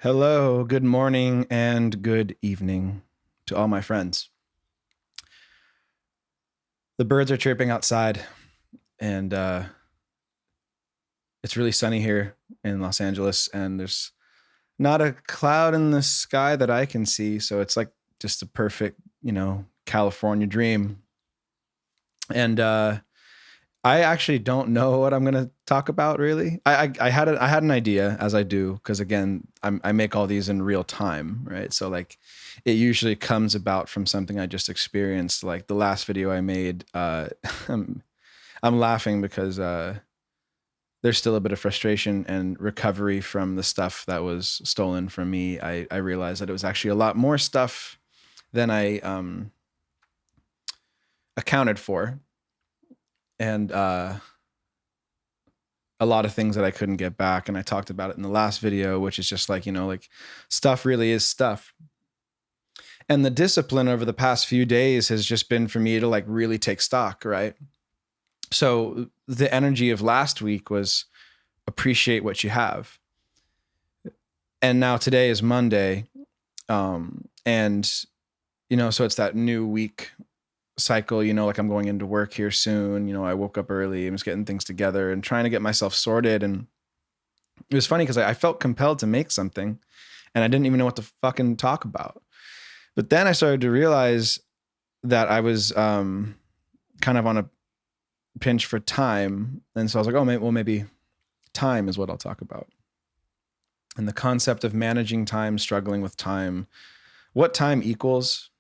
Hello, good morning, and good evening to all my friends. The birds are chirping outside, and it's really sunny here in Los Angeles, and there's not a cloud in the sky that I can see. So it's like just a perfect, California dream. And I actually don't know what I'm gonna talk about really. I had an idea, as I do, because again I make all these in real time, right? So like it usually comes about from something I just experienced. Like the last video I made, I'm, I'm laughing because there's still a bit of frustration and recovery from the stuff that was stolen from me. I realized that it was actually a lot more stuff than I accounted for, and a lot of things that I couldn't get back. And I talked about it in the last video, which is just like, like stuff really is stuff. And the discipline over the past few days has just been for me to like really take stock, right? So the energy of last week was appreciate what you have. And now today is Monday. And, so it's that new week cycle, like I'm going into work here soon. I woke up early, I'm just getting things together and trying to get myself sorted. And it was funny because I felt compelled to make something and I didn't even know what to fucking talk about. But then I started to realize that I was kind of on a pinch for time. And so I was like, oh, maybe time is what I'll talk about. And the concept of managing time, struggling with time, what time equals,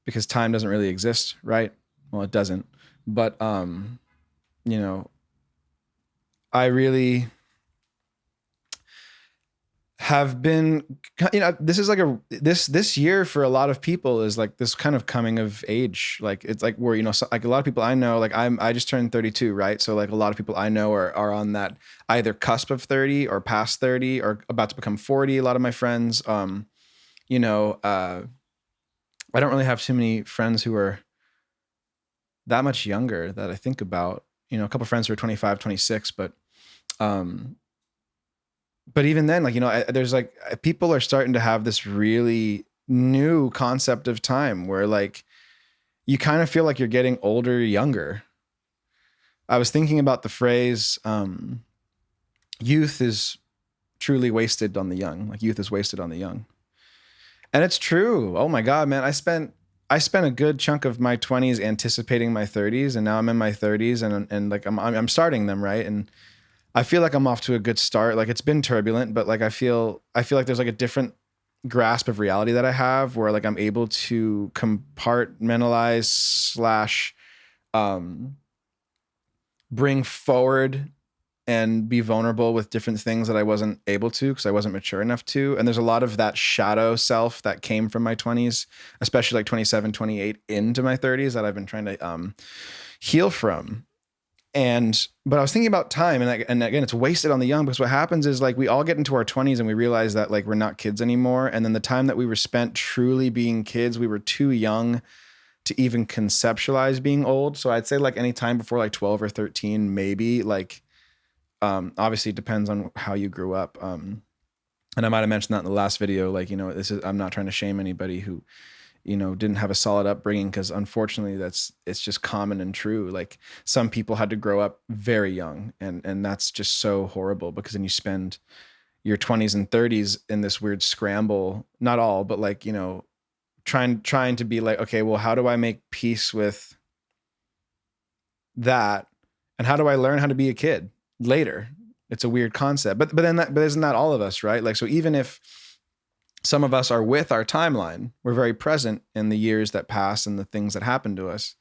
because time doesn't really exist, right? Well, it doesn't. But, I really have been, this is like this year for a lot of people is like this kind of coming of age. Like it's like where, so, like a lot of people I know, like I just turned 32, right? So like a lot of people I know are on that either cusp of 30 or past 30 or about to become 40. A lot of my friends, I don't really have too many friends who are that much younger that I think about, a couple of friends who are 25, 26, but even then, like, there's like people are starting to have this really new concept of time where like you kind of feel like you're getting older, younger. I was thinking about the phrase, youth is truly wasted on the young. Like youth is wasted on the young. And it's true. Oh my God, man. I spent a good chunk of my 20s anticipating my 30s, and now I'm in my 30s and like I'm starting them, right? And I feel like I'm off to a good start. Like it's been turbulent, but like I feel like there's like a different grasp of reality that I have where like I'm able to compartmentalize slash um bring forward and be vulnerable with different things that I wasn't able to because I wasn't mature enough to. And there's a lot of that shadow self that came from my 20s, especially like 27, 28 into my 30s that I've been trying to heal from. But I was thinking about time, and again, it's wasted on the young because what happens is like we all get into our 20s and we realize that like we're not kids anymore. And then the time that we were spent truly being kids, we were too young to even conceptualize being old. So I'd say like any time before like 12 or 13, maybe like, obviously it depends on how you grew up. And I might've mentioned that in the last video, like, I'm not trying to shame anybody who, didn't have a solid upbringing because unfortunately it's just common and true. Like some people had to grow up very young and that's just so horrible because then you spend your 20s and 30s in this weird scramble, not all, but like, trying to be like, okay, well, how do I make peace with that? And how do I learn how to be a kid later? It's a weird concept, but isn't that all of us, right? Like, so even if some of us are with our timeline, we're very present in the years that pass and the things that happen to us.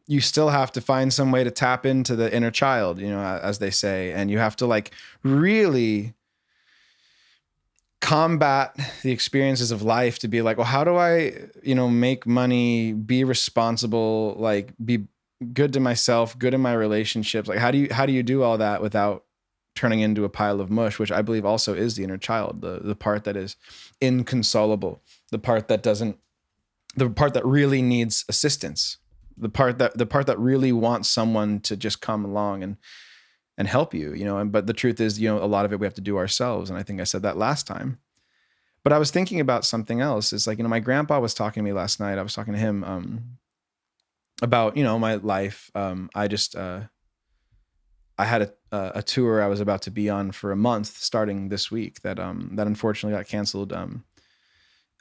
You still have to find some way to tap into the inner child, as they say, and you have to like really combat the experiences of life to be like, well, how do I, make money, be responsible, like be good to myself, good in my relationships? Like, how do you do all that without turning into a pile of mush, which I believe also is the inner child, the part that is inconsolable, the part that really needs assistance, the part that really wants someone to just come along and help you, but the truth is, a lot of it we have to do ourselves. And I think I said that last time. But I was thinking about something else. It's like, my grandpa was talking to me last night. I was talking to him about, my life. I had a tour I was about to be on for a month starting this week that unfortunately got canceled. And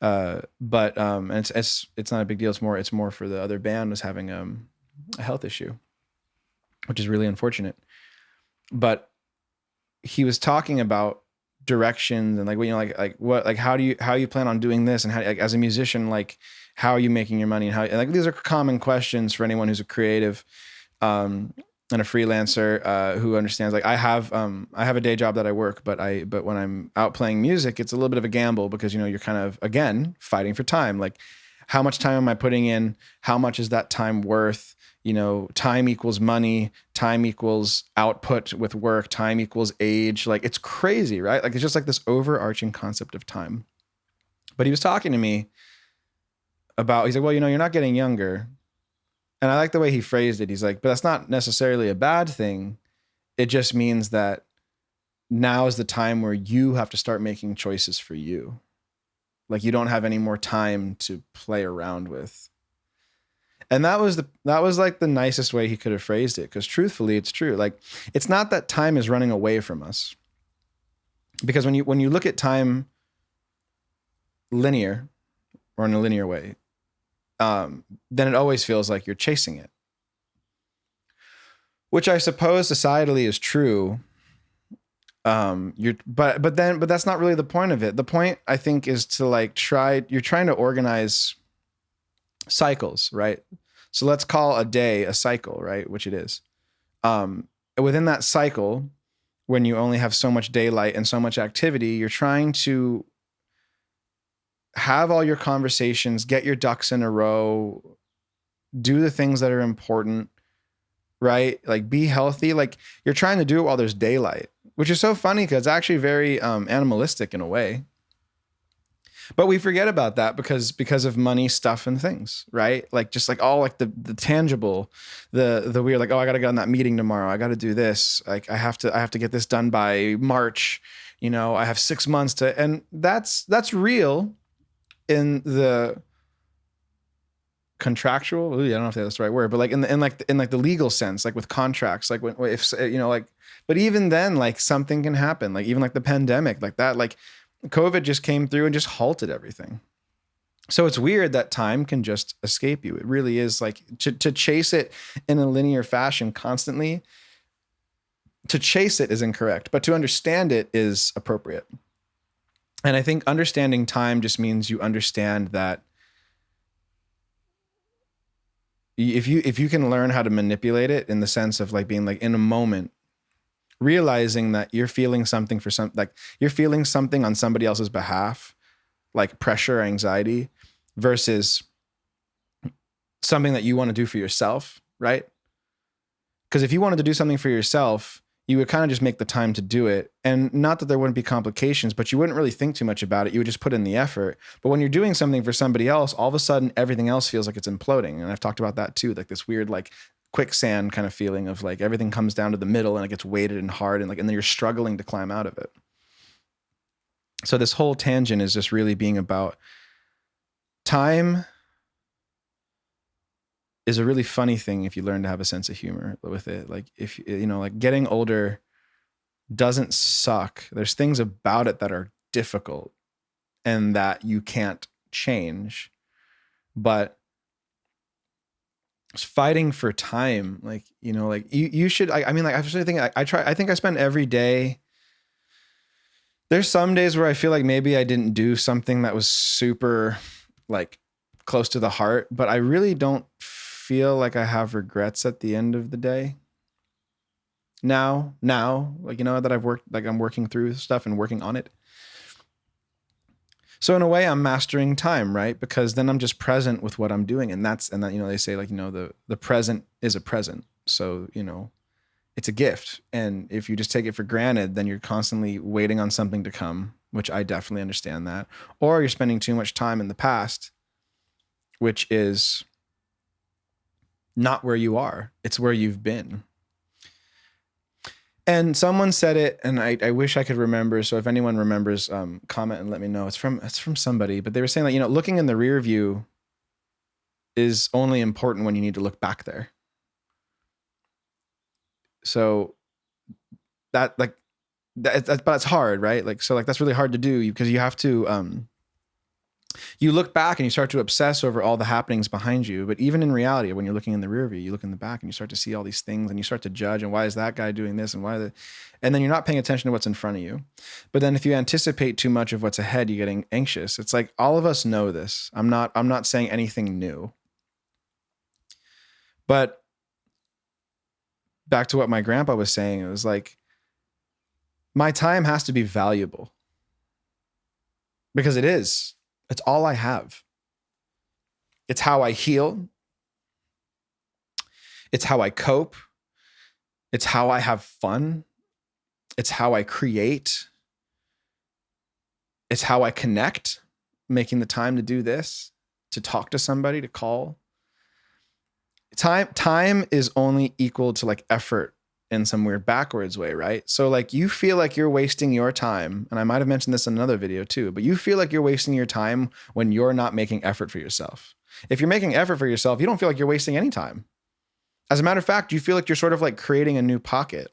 it's not a big deal. It's more for the other band was having a health issue, which is really unfortunate. But he was talking about directions and how do you plan on doing this, and how, like, as a musician, like, how are you making your money, and how, like, these are common questions for anyone who's a creative and a freelancer who understands. Like, I have a day job that I work, but when I'm out playing music, it's a little bit of a gamble because you're kind of, again, fighting for time. Like, how much time am I putting in? How much is that time worth? Time equals money, time equals output with work, time equals age. Like, it's crazy, right? Like, it's just like this overarching concept of time. But he was talking to me about, he's like, well, you're not getting younger. And I like the way he phrased it. He's like, but that's not necessarily a bad thing. It just means that now is the time where you have to start making choices for you. Like, you don't have any more time to play around with. And that was like the nicest way he could have phrased it. Because truthfully, it's true. Like, it's not that time is running away from us. Because when you look at time linear, or in a linear way, then it always feels like you're chasing it. Which I suppose societally is true. But that's not really the point of it. The point, I think, is to you're trying to organize cycles, right? So let's call a day a cycle, right? Which it is. Within that cycle, when you only have so much daylight and so much activity, you're trying to have all your conversations, get your ducks in a row, do the things that are important, right? Like, be healthy. Like, you're trying to do it while there's daylight, which is so funny because it's actually very animalistic in a way. But we forget about that because of money, stuff, and things, right? Like, just like all like the tangible, the weird, like, oh, I got to get on that meeting tomorrow. I got to do this. Like, I have to get this done by March. I have 6 months to, and that's real in the contractual. I don't know if that's the right word, but like in the legal sense, like with contracts, like but even then, like, something can happen. Like, even like the pandemic, like that, like, COVID just came through and just halted everything. So it's weird that time can just escape you. It really is, like, to chase it in a linear fashion constantly. To chase it is incorrect, but to understand it is appropriate. And I think understanding time just means you understand that if you can learn how to manipulate it, in the sense of like being like in a moment, realizing that you're feeling something you're feeling something on somebody else's behalf, like pressure, anxiety, versus something that you want to do for yourself, right? Because if you wanted to do something for yourself, you would kind of just make the time to do it. And not that there wouldn't be complications, but you wouldn't really think too much about it. You would just put in the effort. But when you're doing something for somebody else, all of a sudden everything else feels like it's imploding. And I've talked about that too, like this weird, like, quicksand kind of feeling of like everything comes down to the middle and it gets weighted and hard, and then you're struggling to climb out of it. So this whole tangent is just really being about time is a really funny thing if you learn to have a sense of humor with it. Like, if like, getting older doesn't suck. There's things about it that are difficult and that you can't change, but fighting for time, like, like you should, I mean, like, I actually think I think I spend every day. There's some days where I feel like maybe I didn't do something that was super, like, close to the heart, but I really don't feel like I have regrets at the end of the day. Now, like, that I've worked, like, I'm working through stuff and working on it. So in a way, I'm mastering time, right? Because then I'm just present with what I'm doing. And that, they say, like, the present is a present. So, it's a gift. And if you just take it for granted, then you're constantly waiting on something to come, which I definitely understand that. Or you're spending too much time in the past, which is not where you are. It's where you've been. And someone said it, and I wish I could remember. So if anyone remembers, comment and let me know. It's from somebody, but they were saying that, looking in the rear view is only important when you need to look back there. So that but it's hard, right? That's really hard to do because you have to, you look back and you start to obsess over all the happenings behind you. But even in reality, when you're looking in the rear view, you look in the back and you start to see all these things and you start to judge, and why is that guy doing this, and and then you're not paying attention to what's in front of you. But then if you anticipate too much of what's ahead, you're getting anxious. It's like, all of us know this. I'm not saying anything new. But back to what my grandpa was saying, it was like, my time has to be valuable, because it is. It's all I have. It's how I heal. It's how I cope. It's how I have fun. It's how I create. It's how I connect, making the time to do this, to talk to somebody, to call. Time is only equal to like effort in some weird backwards way, right? So like, you feel like you're wasting your time, and I might have mentioned this in another video too, but you feel like you're wasting your time when you're not making effort for yourself. If you're making effort for yourself, you don't feel like you're wasting any time. As a matter of fact, you feel like you're sort of like creating a new pocket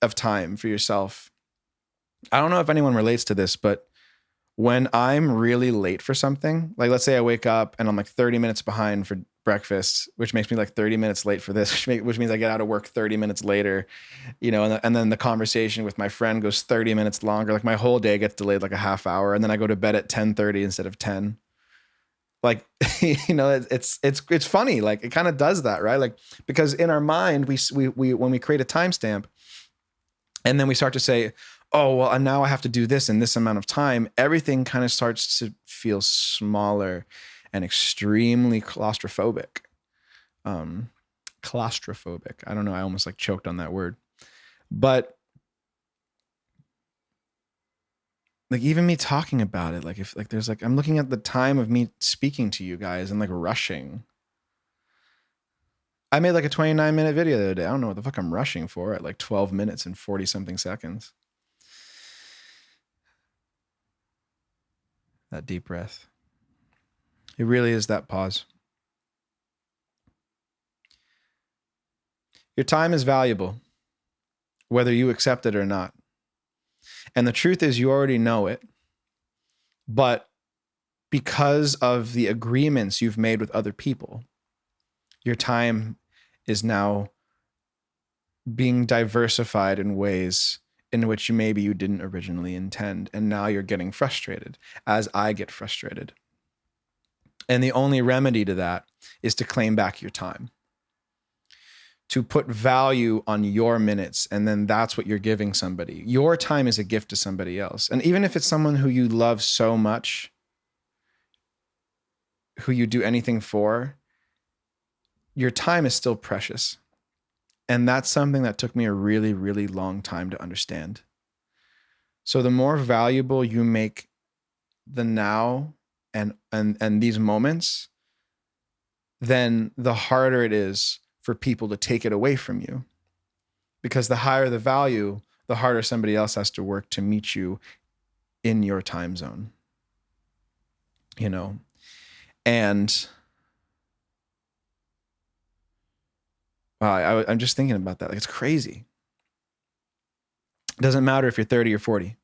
of time for yourself. I don't know if anyone relates to this, but when I'm really late for something, like let's say I wake up and I'm like 30 minutes behind for breakfast, which makes me like 30 minutes late for this, which means I get out of work 30 minutes later, and then the conversation with my friend goes 30 minutes longer. Like my whole day gets delayed like a half hour, and then I go to bed at 10:30 instead of 10. Like, it's funny. Like it kind of does that, right? Like, because in our mind, we when we create a timestamp and then we start to say, oh, well, and now I have to do this in this amount of time, everything kind of starts to feel smaller and extremely claustrophobic. Claustrophobic. I don't know. I almost like choked on that word. But like, even me talking about it, like if like there's like, I'm looking at the time of me speaking to you guys and like rushing. I made like a 29-minute video the other day. I don't know what the fuck I'm rushing for at like 12 minutes and 40 something seconds. That deep breath. It really is that pause. Your time is valuable, whether you accept it or not. And the truth is, you already know it. But because of the agreements you've made with other people, your time is now being diversified in ways in which maybe you didn't originally intend. And now you're getting frustrated, as I get frustrated. And the only remedy to that is to claim back your time, to put value on your minutes. And then that's what you're giving somebody. Your time is a gift to somebody else. And even if it's someone who you love so much, who you do anything for, your time is still precious. And that's something that took me a really, really long time to understand. So the more valuable you make the now and these moments, then the harder it is for people to take it away from you. Because the higher the value, the harder somebody else has to work to meet you in your time zone. And I'm just thinking about that. Like, it's crazy. It doesn't matter if you're 30 or 40,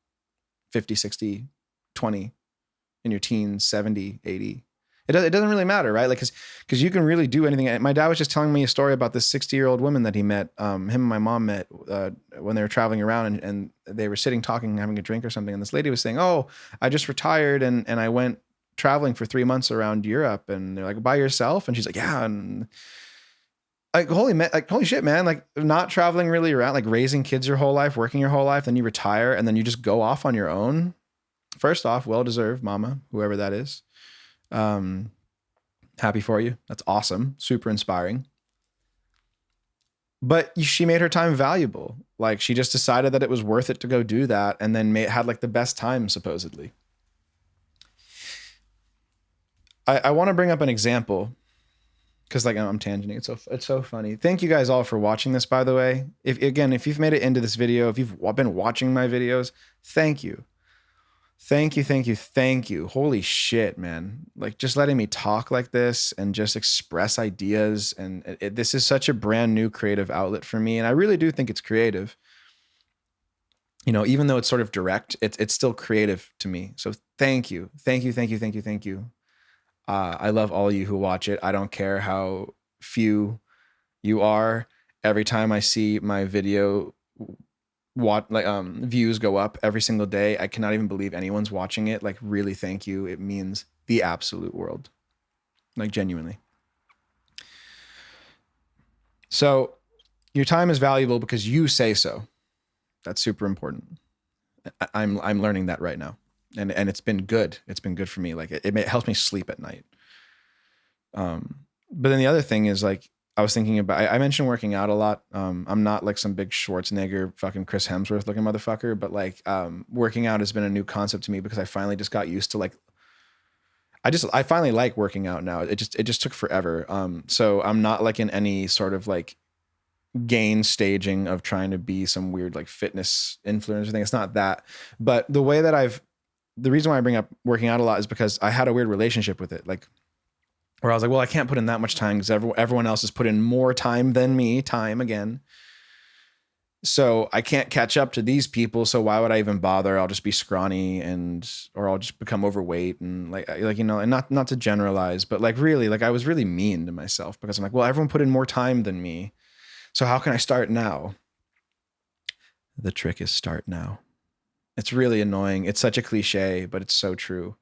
50, 60, 20, in your teens, 70, 80. It doesn't really matter, right? Like, because you can really do anything. My dad was just telling me a story about this 60-year-old woman that he met. Him and my mom met when they were traveling around, and they were sitting, talking, having a drink or something. And this lady was saying, oh, I just retired and I went traveling for 3 months around Europe. And they're like, by yourself? And she's like, yeah. And like, holy shit, man. Like, not traveling really around, like raising kids your whole life, working your whole life, then you retire and then you just go off on your own. First off, well-deserved, mama, whoever that is. Happy for you. That's awesome. Super inspiring. But she made her time valuable. Like, she just decided that it was worth it to go do that, and then had like the best time, supposedly. I want to bring up an example Because like I'm tangenting. It's so funny. Thank you guys all for watching this, by the way. If you've made it into this video, if you've been watching my videos, thank you. Thank you, thank you, thank you. Holy shit, man. Like just letting me talk like this and just express ideas. And this is such a brand new creative outlet for me. And I really do think it's creative. You know, even though it's sort of direct, it's still creative to me. So thank you. Thank you, thank you, thank you, thank you. I love all you who watch it. I don't care how few you are. Every time I see my video views go up every single day, I cannot even believe anyone's watching it. Like, really, thank you. It means the absolute world. Like, genuinely. So your time is valuable because you say so. That's super important. I'm learning that right now. And it's been good. It's been good for me. Like it helps me sleep at night. But then the other thing is like, I was thinking about, I mentioned working out a lot. I'm not like some big Schwarzenegger fucking Chris Hemsworth looking motherfucker, but like working out has been a new concept to me because I finally just got used to like, I finally like working out now. It just took forever. So I'm not like in any sort of like gain staging of trying to be some weird like fitness influencer thing. It's not that, but the reason why I bring up working out a lot is because I had a weird relationship with it. Like, where I was like, well, I can't put in that much time because everyone else has put in more time than me, time again. So I can't catch up to these people. So why would I even bother? I'll just be scrawny or I'll just become overweight and like, you know, and not to generalize, but like really, like I was really mean to myself because I'm like, well, everyone put in more time than me. So how can I start now? The trick is start now. It's really annoying. It's such a cliche, but it's so true.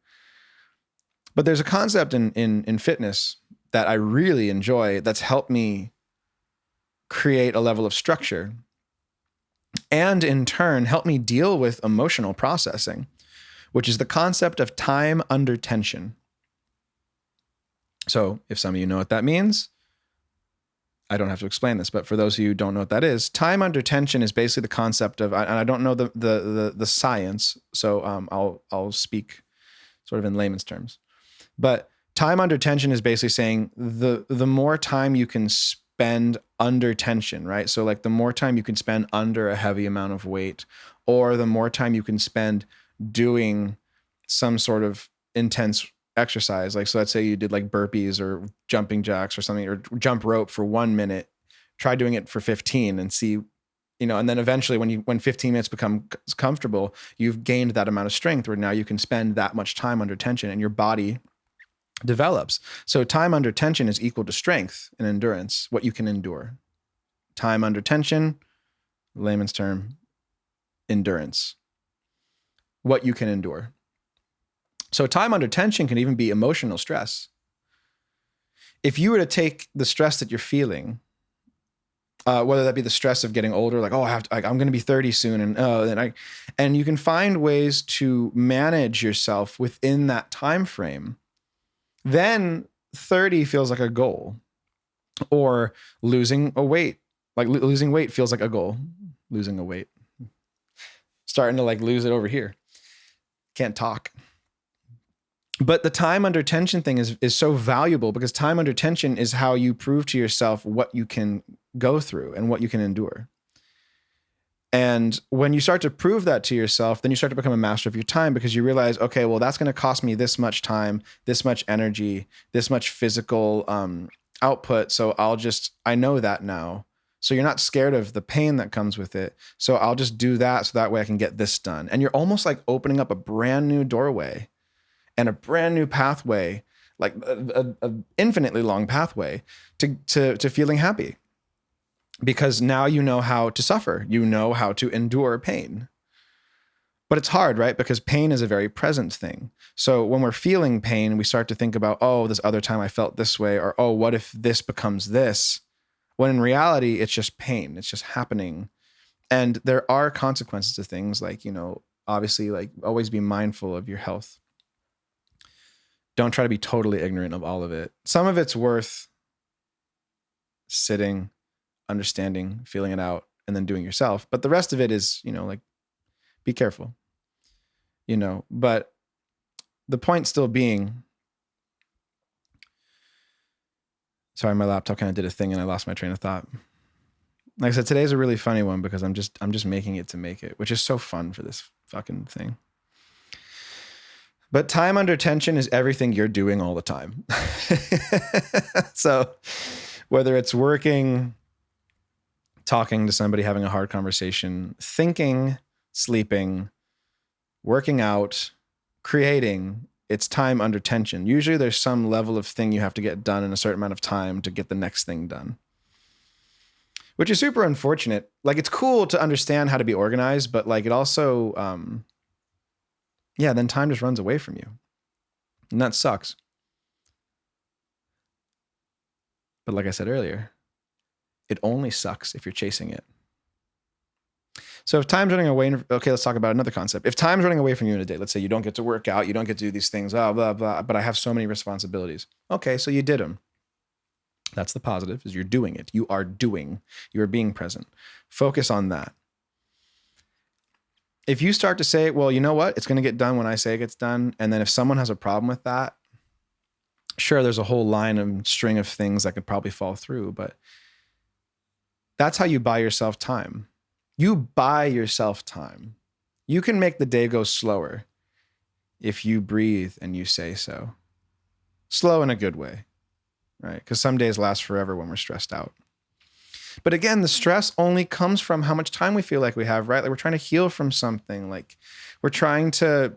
But there's a concept in fitness that I really enjoy that's helped me create a level of structure and in turn help me deal with emotional processing, which is the concept of time under tension. So if some of you know what that means, I don't have to explain this, but for those of you who don't know what that is, time under tension is basically the concept of, and I don't know the science, so I'll speak sort of in layman's terms. But time under tension is basically saying the more time you can spend under tension, right? So like the more time you can spend under a heavy amount of weight, or the more time you can spend doing some sort of intense exercise. Like, so let's say you did like burpees or jumping jacks or something, or jump rope for 1 minute, try doing it for 15 and see, you know, and then eventually when 15 minutes become comfortable, you've gained that amount of strength where now you can spend that much time under tension and your body develops. So time under tension is equal to strength and endurance, what you can endure. Time under tension, layman's term, endurance, what you can endure. So time under tension can even be emotional stress. If you were to take the stress that you're feeling, whether that be the stress of getting older, like, oh, I'm going to be 30 soon. And you can find ways to manage yourself within that time frame. Then 30 feels like a goal, or losing weight feels like a goal. Losing a weight, starting to like lose it over here. Can't talk. But the time under tension thing is so valuable because time under tension is how you prove to yourself what you can go through and what you can endure. And when you start to prove that to yourself, then you start to become a master of your time because you realize, okay, well, that's going to cost me this much time, this much energy, this much physical output. So I know that now. So you're not scared of the pain that comes with it. So I'll just do that so that way I can get this done. And you're almost like opening up a brand new doorway and a brand new pathway, like a infinitely long pathway to feeling happy. Because now you know how to suffer, you know how to endure pain. But it's hard, right? Because pain is a very present thing. So when we're feeling pain, we start to think about, oh, this other time I felt this way, or, oh, what if this becomes this? When in reality, it's just pain. It's just happening. And there are consequences to things like, you know, obviously, like always be mindful of your health. Don't try to be totally ignorant of all of it. Some of it's worth sitting, understanding, feeling it out, and then doing yourself. But the rest of it is, you know, like, be careful, you know. But the point still being, Sorry, my laptop kind of did a thing and I lost my train of thought. Like I said, today's a really funny one because I'm just making it to make it, which is so fun for this fucking thing. But time under tension is everything you're doing all the time. So whether it's working, talking to somebody, having a hard conversation, thinking, sleeping, working out, creating, it's time under tension. Usually there's some level of thing you have to get done in a certain amount of time to get the next thing done, which is super unfortunate. Like, it's cool to understand how to be organized, but like it also, then time just runs away from you. And that sucks. But like I said earlier, it only sucks if you're chasing it. So if time's running away, okay, let's talk about another concept. If time's running away from you in a day, let's say you don't get to work out, you don't get to do these things, blah, blah, blah, but I have so many responsibilities. Okay, so you did them. That's the positive, is you're doing it. You are doing. You are being present. Focus on that. If you start to say, well, you know what? It's going to get done when I say it gets done. And then if someone has a problem with that, sure, there's a whole line and string of things that could probably fall through, but that's how you buy yourself time. You buy yourself time. You can make the day go slower if you breathe and you say so. Slow in a good way, right? Because some days last forever when we're stressed out. But again, the stress only comes from how much time we feel like we have, right? Like we're trying to heal from something. Like we're trying to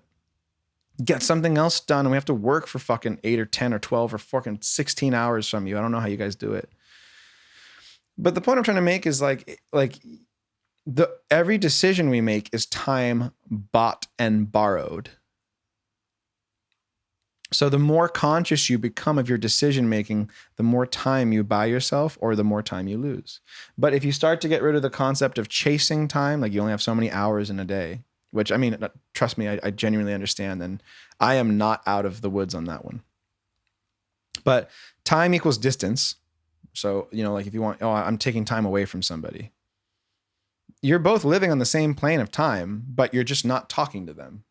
get something else done and we have to work for fucking 8 or 10 or 12 or fucking 16 hours from you. I don't know how you guys do it. But the point I'm trying to make is like every decision we make is time bought and borrowed. So the more conscious you become of your decision making, the more time you buy yourself or the more time you lose. But if you start to get rid of the concept of chasing time, like you only have so many hours in a day, which I mean, trust me, I genuinely understand. And I am not out of the woods on that one. But time equals distance. So, like if you want, I'm taking time away from somebody. You're both living on the same plane of time, but you're just not talking to them.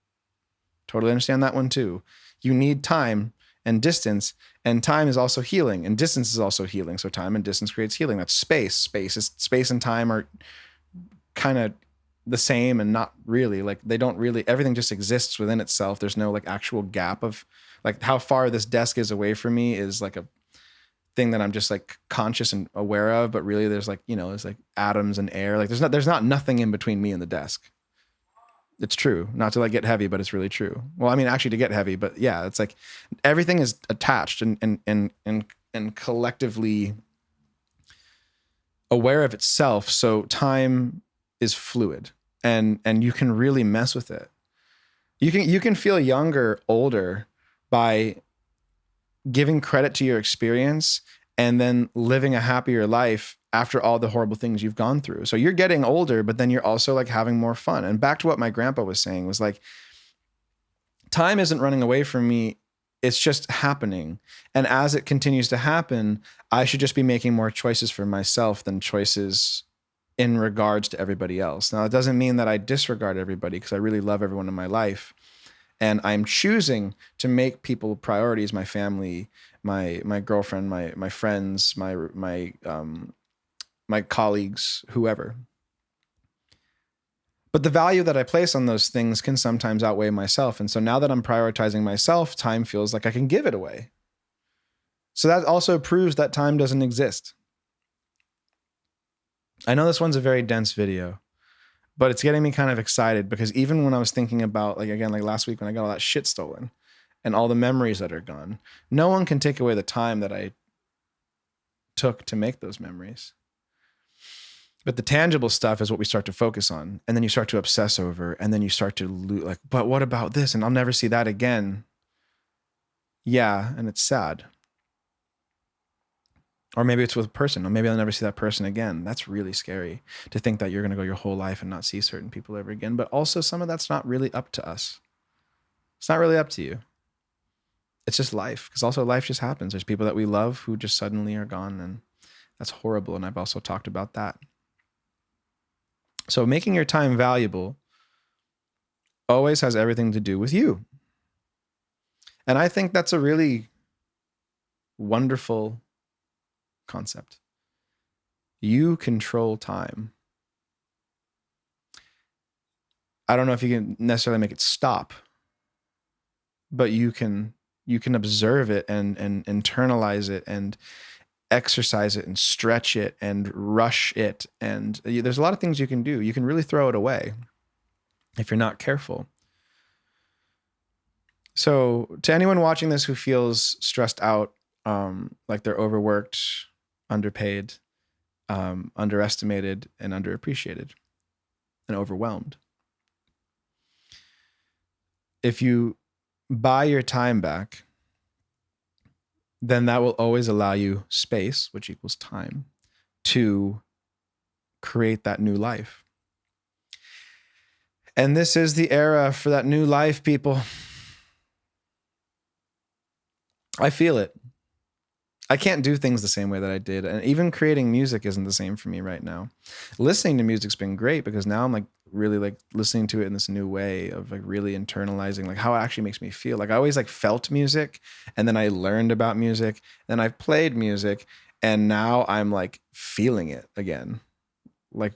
Totally understand that one too. You need time and distance, and time is also healing, and distance is also healing. So time and distance creates healing. That's space. Space and time are kind of the same and not really. Like they don't really, everything just exists within itself. There's no like actual gap of like how far this desk is away from me is like a thing that I'm just like conscious and aware of, but really there's like, there's like atoms and air. Like there's not nothing in between me and the desk. It's true. Not to like get heavy, but it's really true. Well, I mean, actually to get heavy, but yeah, it's like everything is attached and collectively aware of itself. So time is fluid and you can really mess with it. You can feel younger, older by giving credit to your experience and then living a happier life after all the horrible things you've gone through. So you're getting older, but then you're also like having more fun. And back to what my grandpa was saying was like, time isn't running away from me. It's just happening. And as it continues to happen, I should just be making more choices for myself than choices in regards to everybody else. Now, it doesn't mean that I disregard everybody because I really love everyone in my life. And I'm choosing to make people priorities, my family, my girlfriend, my friends, my colleagues, whoever. But the value that I place on those things can sometimes outweigh myself. And so now that I'm prioritizing myself, time feels like I can give it away. So that also proves that time doesn't exist. I know this one's a very dense video, but it's getting me kind of excited because even when I was thinking about, like, again, like last week when I got all that shit stolen and all the memories that are gone, no one can take away the time that I took to make those memories. But the tangible stuff is what we start to focus on. And then you start to obsess over, and then you start to like, but what about this? And I'll never see that again. Yeah. And it's sad. Or maybe it's with a person, or maybe I'll never see that person again. That's really scary to think that you're going to go your whole life and not see certain people ever again. But also some of that's not really up to us. It's not really up to you. It's just life. Because also life just happens. There's people that we love who just suddenly are gone, and that's horrible. And I've also talked about that. So making your time valuable always has everything to do with you. And I think that's a really wonderful concept. You control time. I don't know if you can necessarily make it stop, but you can observe it and internalize it and exercise it and stretch it and rush it. And there's a lot of things you can do. You can really throw it away if you're not careful. So to anyone watching this who feels stressed out, like they're overworked, underpaid, underestimated, and underappreciated, and overwhelmed, if you buy your time back, then that will always allow you space, which equals time, to create that new life. And this is the era for that new life, people. I feel it. I can't do things the same way that I did. And even creating music isn't the same for me right now. Listening to music's been great because now I'm like really like listening to it in this new way of like really internalizing like how it actually makes me feel. Like I always like felt music, and then I learned about music, then I've played music, and now I'm like feeling it again. Like,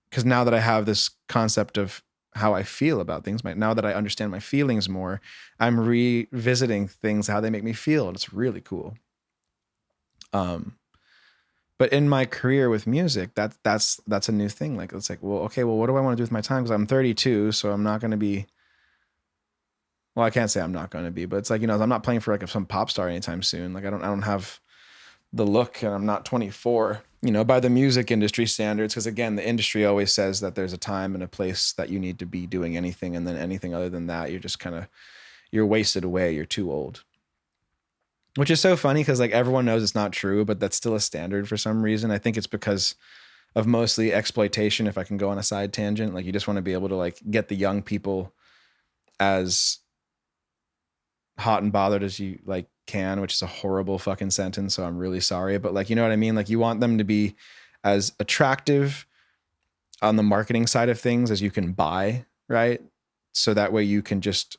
because now that I have this concept of how I feel about things, now that I understand my feelings more, I'm revisiting things, how they make me feel. And it's really cool. But in my career with music, that's a new thing. Like, it's like, well, okay, well, what do I want to do with my time? Because I'm 32, so I'm not going to be, well, I can't say I'm not going to be, but it's like, you know, I'm not playing for like some pop star anytime soon. Like I don't have the look, and I'm not 24, you know, by the music industry standards. Because again, the industry always says that there's a time and a place that you need to be doing anything. And then anything other than that, you're just kind of, you're wasted away. You're too old. Which is so funny because like everyone knows it's not true, but that's still a standard for some reason. I think it's because of mostly exploitation. If I can go on a side tangent, like you just want to be able to like get the young people as hot and bothered as you like can, which is a horrible fucking sentence. So I'm really sorry, but like, you know what I mean? Like you want them to be as attractive on the marketing side of things as you can buy, right? So that way you can just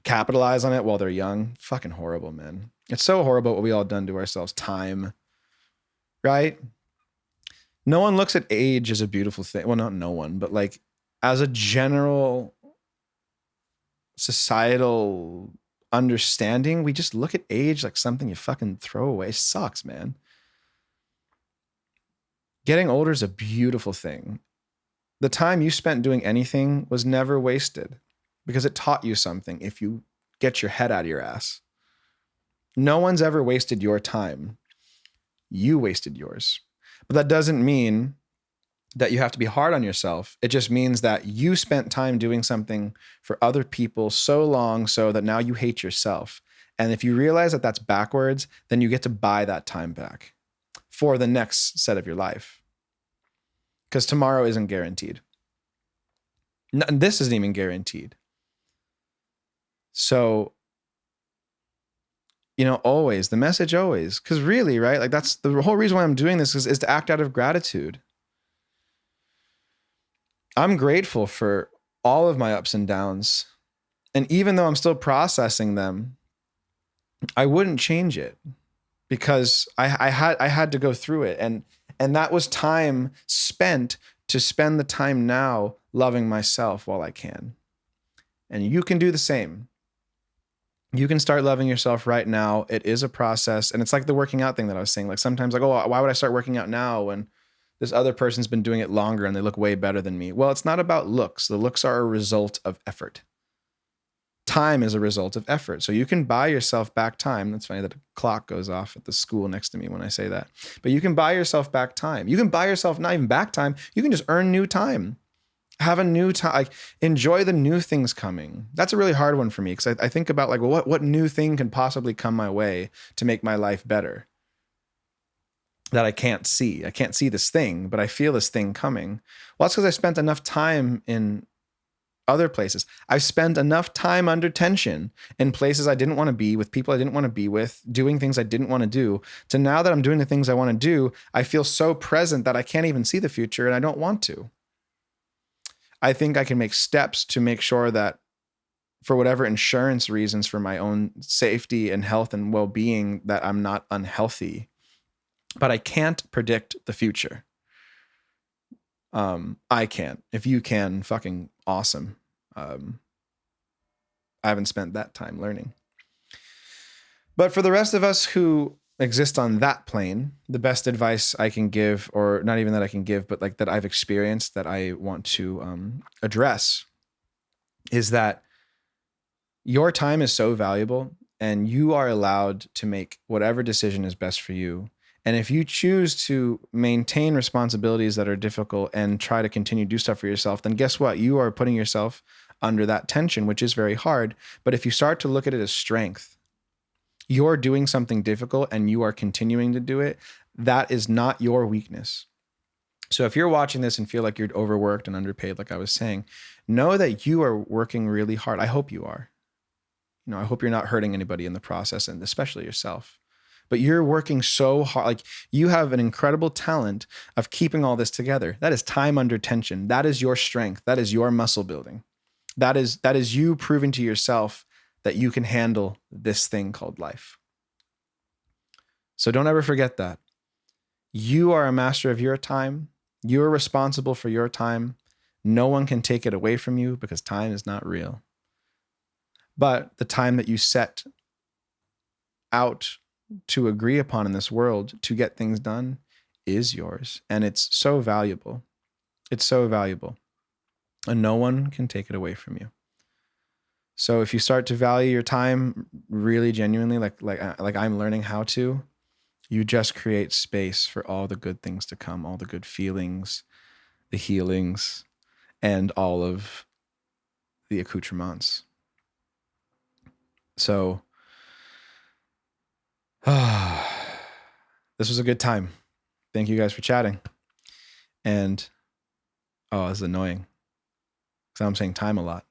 capitalize on it while they're young. Fucking horrible, man. It's so horrible what we all done to ourselves. Time, right? No one looks at age as a beautiful thing. Well, not no one, but like as a general societal understanding, we just look at age like something you fucking throw away. Sucks, man. Getting older is a beautiful thing. The time you spent doing anything was never wasted because it taught you something if you get your head out of your ass. No one's ever wasted your time. You wasted yours. But that doesn't mean that you have to be hard on yourself. It just means that you spent time doing something for other people so long so that now you hate yourself. And if you realize that that's backwards, then you get to buy that time back for the next set of your life. Because tomorrow isn't guaranteed. This isn't even guaranteed. So, you know, always, the message always, because really, right? Like that's the whole reason why I'm doing this is to act out of gratitude. I'm grateful for all of my ups and downs. And even though I'm still processing them, I wouldn't change it because I had to go through it. And that was time spent to spend the time now loving myself while I can. And you can do the same. You can start loving yourself right now. It is a process. And it's like the working out thing that I was saying. Like sometimes like, oh, why would I start working out now when this other person's been doing it longer and they look way better than me? Well, it's not about looks. The looks are a result of effort. Time is a result of effort. So you can buy yourself back time. That's funny that a clock goes off at the school next to me when I say that. But you can buy yourself back time. You can buy yourself not even back time. You can just earn new time. Have a new time, like enjoy the new things coming. That's a really hard one for me because I think about like, well, what new thing can possibly come my way to make my life better that I can't see. I can't see this thing, but I feel this thing coming. Well, that's because I spent enough time in other places. I've spent enough time under tension in places I didn't want to be, with people I didn't want to be with, doing things I didn't want to do, to now that I'm doing the things I want to do, I feel so present that I can't even see the future and I don't want to. I think I can make steps to make sure that for whatever insurance reasons for my own safety and health and well-being, that I'm not unhealthy but I can't predict the future. I can't. If you can, fucking awesome. I haven't spent that time learning. But for the rest of us who exist on that plane, the best advice I can give, or not even that I can give, but like that I've experienced that I want to address, is that your time is so valuable and you are allowed to make whatever decision is best for you. And if you choose to maintain responsibilities that are difficult and try to continue to do stuff for yourself, then guess what? You are putting yourself under that tension, which is very hard. But if you start to look at it as strength, you're doing something difficult and you are continuing to do it, that is not your weakness. So if you're watching this and feel like you're overworked and underpaid, like I was saying, know that you are working really hard. I hope you are. You know, I hope you're not hurting anybody in the process, and especially yourself. But you're working so hard. Like, you have an incredible talent of keeping all this together. That is time under tension. That is your strength. That is your muscle building. That is you proving to yourself that you can handle this thing called life. So don't ever forget that. You are a master of your time. You are responsible for your time. No one can take it away from you because time is not real. But the time that you set out to agree upon in this world to get things done is yours. And it's so valuable. It's so valuable. And no one can take it away from you. So if you start to value your time really genuinely, like I'm learning how to, you just create space for all the good things to come, all the good feelings, the healings, and all of the accoutrements. So this was a good time. Thank you guys for chatting. And oh, it's annoying because I'm saying time a lot.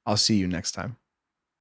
I'll see you next time.